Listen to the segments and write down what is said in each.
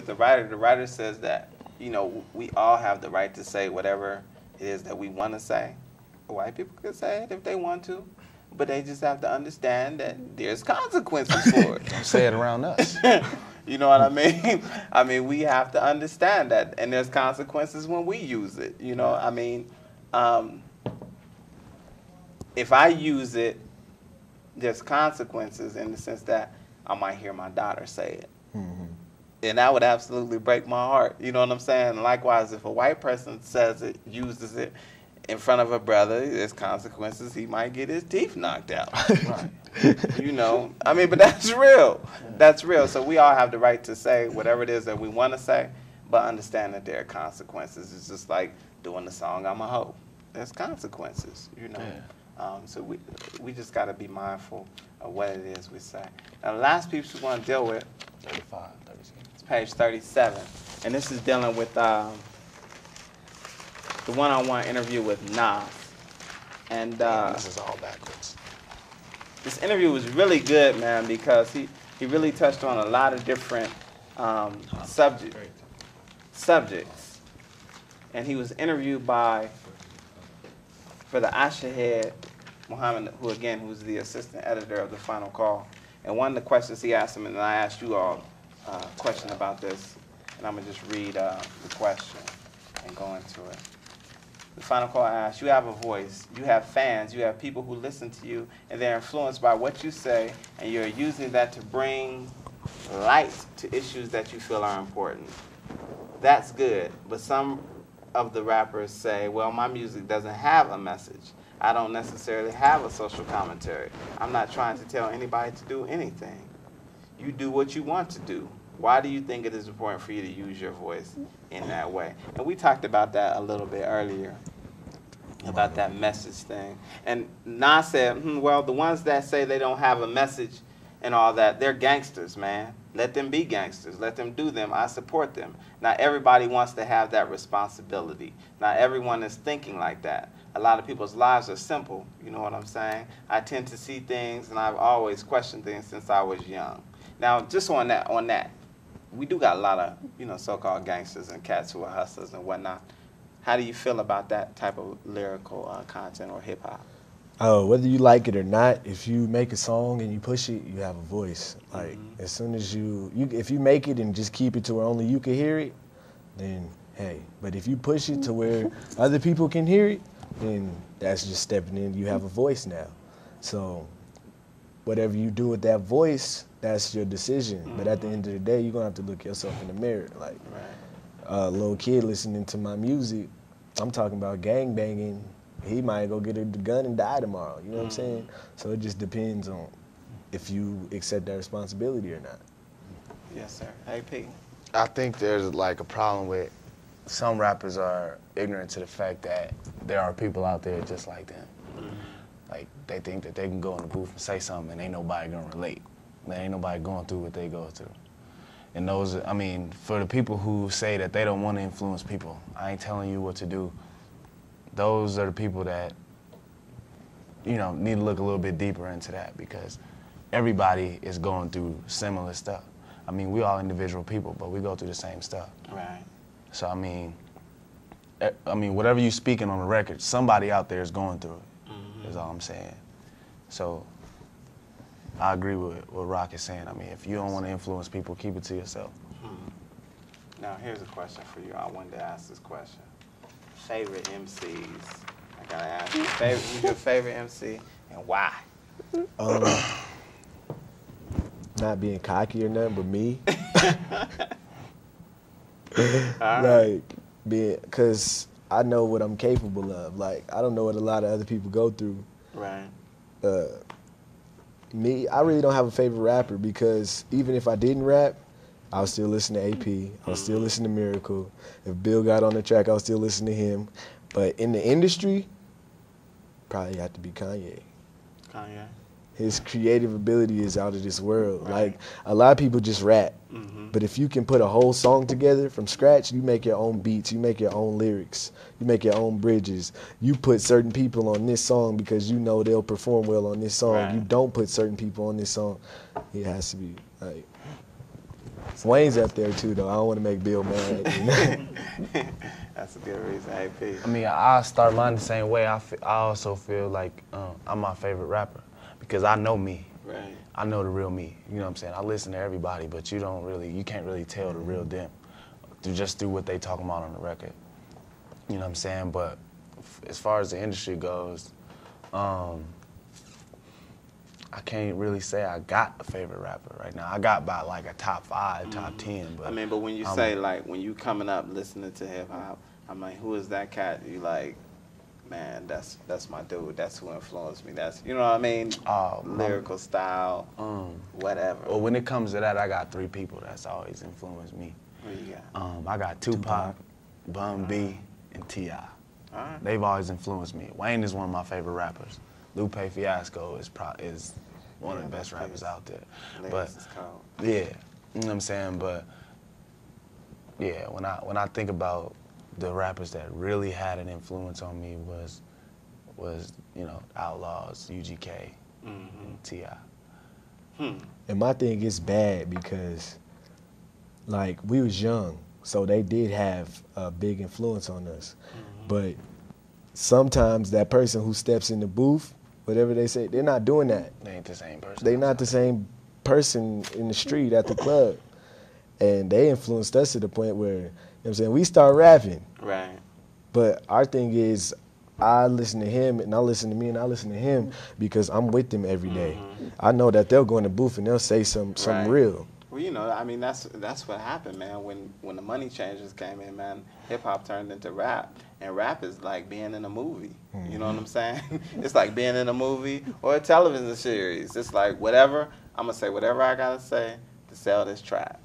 the writer says that, you know, we all have the right to say whatever it is that we want to say. White people can say it if they want to, but they just have to understand that there's consequences for it. Don't say it around us. You know what I mean? I mean, we have to understand that, and there's consequences when we use it. You know, I mean, if I use it, there's consequences in the sense that I might hear my daughter say it. Mm-hmm. And that would absolutely break my heart. You know what I'm saying? Likewise, if a white person says it, uses it in front of a brother, there's consequences. He might get his teeth knocked out. Right. You know, I mean, but that's real. That's real. So we all have the right to say whatever it is that we want to say, but understand that there are consequences. It's just like doing the song "I'm a Hoe." There's consequences, you know. Yeah. So we just got to be mindful of what it is we say. Now, the last piece we want to deal with, 35, 36. It's page 37, and this is dealing with the one-on-one interview with Nas. And this is all backwards. This interview was really good, man, because he really touched on a lot of different subjects. And he was interviewed for the Asha head, Muhammad, who's the assistant editor of the Final Call. And one of the questions he asked him, and I asked you all a question about this, and I'm going to just read the question and go into it. The Final Call asks, you have a voice, you have fans, you have people who listen to you, and they're influenced by what you say, and you're using that to bring light to issues that you feel are important. That's good, but some of the rappers say, well, my music doesn't have a message. I don't necessarily have a social commentary. I'm not trying to tell anybody to do anything. You do what you want to do. Why do you think it is important for you to use your voice in that way? And we talked about that a little bit earlier, about that message thing. And Nas said, well, the ones that say they don't have a message and all that, they're gangsters, man. Let them be gangsters. Let them do them. I support them. Not everybody wants to have that responsibility. Not everyone is thinking like that. A lot of people's lives are simple, you know what I'm saying? I tend to see things, and I've always questioned things since I was young. Now, just on that, we do got a lot of, you know, so-called gangsters and cats who are hustlers and whatnot. How do you feel about that type of lyrical content or hip-hop? Whether you like it or not, if you make a song and you push it, you have a voice. Like, as soon as if you make it and just keep it to where only you can hear it, then, hey. But if you push it to where other people can hear it, then that's just stepping in. You have a voice now. So whatever you do with that voice, that's your decision. But at the end of the day, you're going to have to look yourself in the mirror. Like, a little kid listening to my music, I'm talking about gang banging. He might go get a gun and die tomorrow. You know what I'm saying? So it just depends on if you accept that responsibility or not. Yes, sir. AP? I think there's like a problem with some rappers are ignorant to the fact that there are people out there just like them. Like, they think that they can go in the booth and say something and ain't nobody gonna relate. There ain't nobody going through what they go through. And those, I mean, for the people who say that they don't want to influence people, I ain't telling you what to do. Those are the people that, you know, need to look a little bit deeper into that, because everybody is going through similar stuff. I mean, we all individual people, but we go through the same stuff. Right. So, I mean, whatever you speaking on the record, somebody out there is going through it, is all I'm saying. So, I agree with what Rock is saying. I mean, if you don't want to influence people, keep it to yourself. Now, here's a question for you. I wanted to ask this question. Favorite MCs? I gotta ask you. Who's your favorite MC and why? Not being cocky or nothing, but me. Like, because I know what I'm capable of. Like, I don't know what a lot of other people go through. Right. Me, I really don't have a favorite rapper, because even if I didn't rap, I would still listen to AP. I would still listen to Lyrical. If Bill got on the track, I would still listen to him. But in the industry, probably have to be Kanye. Kanye. His creative ability is out of this world. Right. Like, a lot of people just rap. But if you can put a whole song together from scratch, you make your own beats, you make your own lyrics, you make your own bridges. You put certain people on this song because you know they'll perform well on this song. Right. You don't put certain people on this song. It has to be like, Wayne's up there too, though. I don't want to make Bill mad. You know? That's a good reason, AP. I mean, I start mine the same way. I also feel like I'm my favorite rapper because I know me. Right. I know the real me. You know what I'm saying? I listen to everybody, but you can't really tell the real them just through what they talking about on the record. You know what I'm saying? But as far as the industry goes, I can't really say I got a favorite rapper right now. I got about like a top 5, top 10. But I mean, but when you say like when you coming up listening to hip hop, I'm like, who is that cat? You like, man, that's my dude. That's who influenced me. That's, you know what I mean? Lyrical style, whatever. Well, when it comes to that, I got 3 people that's always influenced me. What you got? I got Tupac, Bun B, and T.I. All right. They've always influenced me. Wayne is one of my favorite rappers. Lupe Fiasco is one of the best rappers out there. But yeah, you know what I'm saying? But yeah, when I think about the rappers that really had an influence on me was you know, Outlaws, UGK, and T.I. And my thing is bad because, like, we was young, so they did have a big influence on us. But sometimes that person who steps in the booth, whatever they say, they're not doing that. They ain't the same person. They're not the same person in the street at the club. And they influenced us to the point where, you know what I'm saying, we start rapping. Right. But our thing is, I listen to him, and I listen to me, and I listen to him because I'm with them every day. I know that they'll go in the booth and they'll say something real. Well, you know, I mean, that's what happened, man. When the money changers came in, man, hip hop turned into rap, and rap is like being in a movie. You know what I'm saying? It's like being in a movie or a television series. It's like whatever I'm gonna say, whatever I gotta say to sell this track,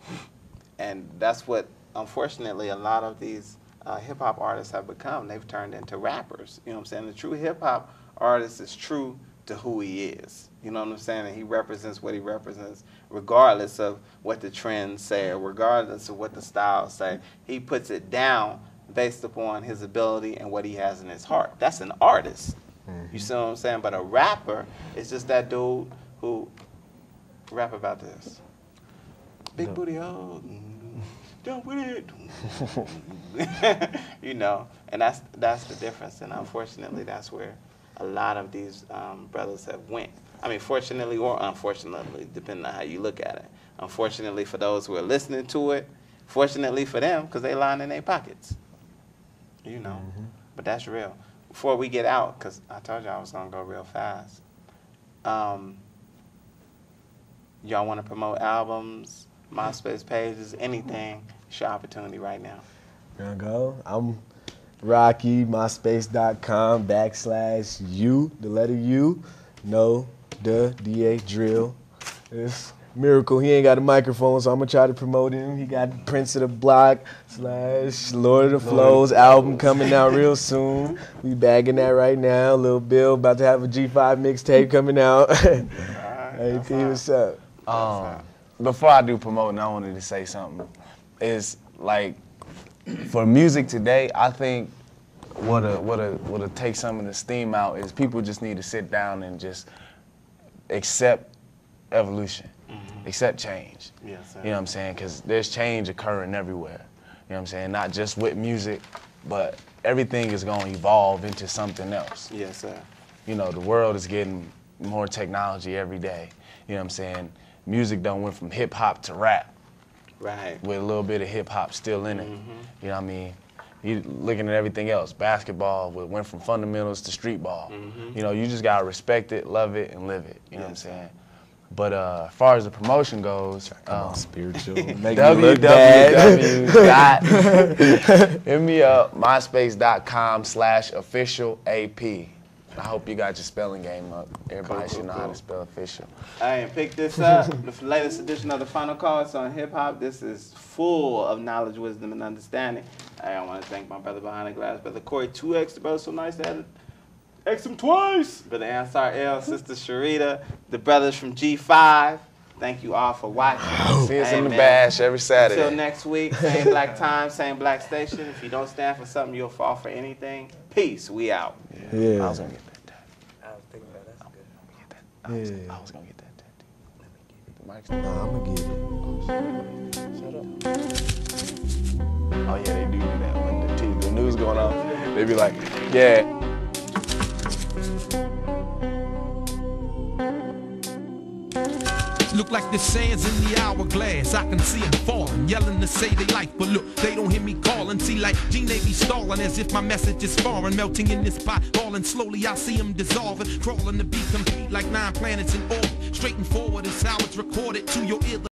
and that's what unfortunately a lot of these hip hop artists have become. They've turned into rappers. You know what I'm saying? The true hip hop artist is true to who he is. You know what I'm saying? And he represents what he represents, regardless of what the trends say, or regardless of what the styles say. He puts it down based upon his ability and what he has in his heart. That's an artist. You see what I'm saying? But a rapper is just that dude who rap about this. Big booty hole, jump with it. You know, and that's the difference. And unfortunately, that's where a lot of these brothers have went. I mean, fortunately or unfortunately, depending on how you look at it. Unfortunately for those who are listening to it, fortunately for them, because they lying in their pockets. You know, but that's real. Before we get out, because I told you I was going to go real fast, y'all want to promote albums, MySpace pages, anything, it's your opportunity right now. Gonna go? I'm Rockie, myspace.com/U, the letter U, no, the, D-A, drill. It's Miracle. He ain't got a microphone, so I'm gonna try to promote him. He got Prince of the Block / Lord of the Flows album coming out real soon. We bagging that right now. Lil Bill about to have a G5 mixtape coming out. AP, what's up? Before I do promoting, I wanted to say something. It's like, for music today, I think what'll take some of the steam out is people just need to sit down and just accept evolution, accept change. Yes, sir. You know what I'm saying? Because there's change occurring everywhere. You know what I'm saying? Not just with music, but everything is going to evolve into something else. Yes, sir. You know, the world is getting more technology every day. You know what I'm saying? Music done went from hip hop to rap. Right. With a little bit of hip hop still in it. You know what I mean? You looking at everything else. Basketball went from fundamentals to street ball. You know, you just gotta respect it, love it, and live it. You know what I'm saying? But as far as the promotion goes, Spiritual. Make me look bad. Hit me up, myspace.com/officialap. I hope you got your spelling game up. Everybody should know how to spell official. And pick this up, the latest edition of the Final Call. It's on hip hop. This is full of knowledge, wisdom, and understanding. I want to thank my brother behind the glass, brother Corey 2X, the brother so nice to have X him twice. Brother Ansar L, sister Sharita, the brothers from G5. Thank you all for watching. See us in the bash every Saturday. Until next week, same black time, same black station. If you don't stand for something, you'll fall for anything. Peace. We out. Yeah. I was gonna get that. I was thinking about that's good. I was gonna get that tattoo. Nah, I'm gonna get it. Shut up. Oh yeah, they do that when the news going on. They be like, yeah. Look like the sands in the hourglass. I can see them falling, yelling to say they like, but look, they don't hear me calling. See, like Gene, they be stalling as if my message is foreign, melting in this pot, falling slowly. I see them dissolving, crawling to be complete like 9 planets in orbit. Straight and forward is how it's recorded to your ear.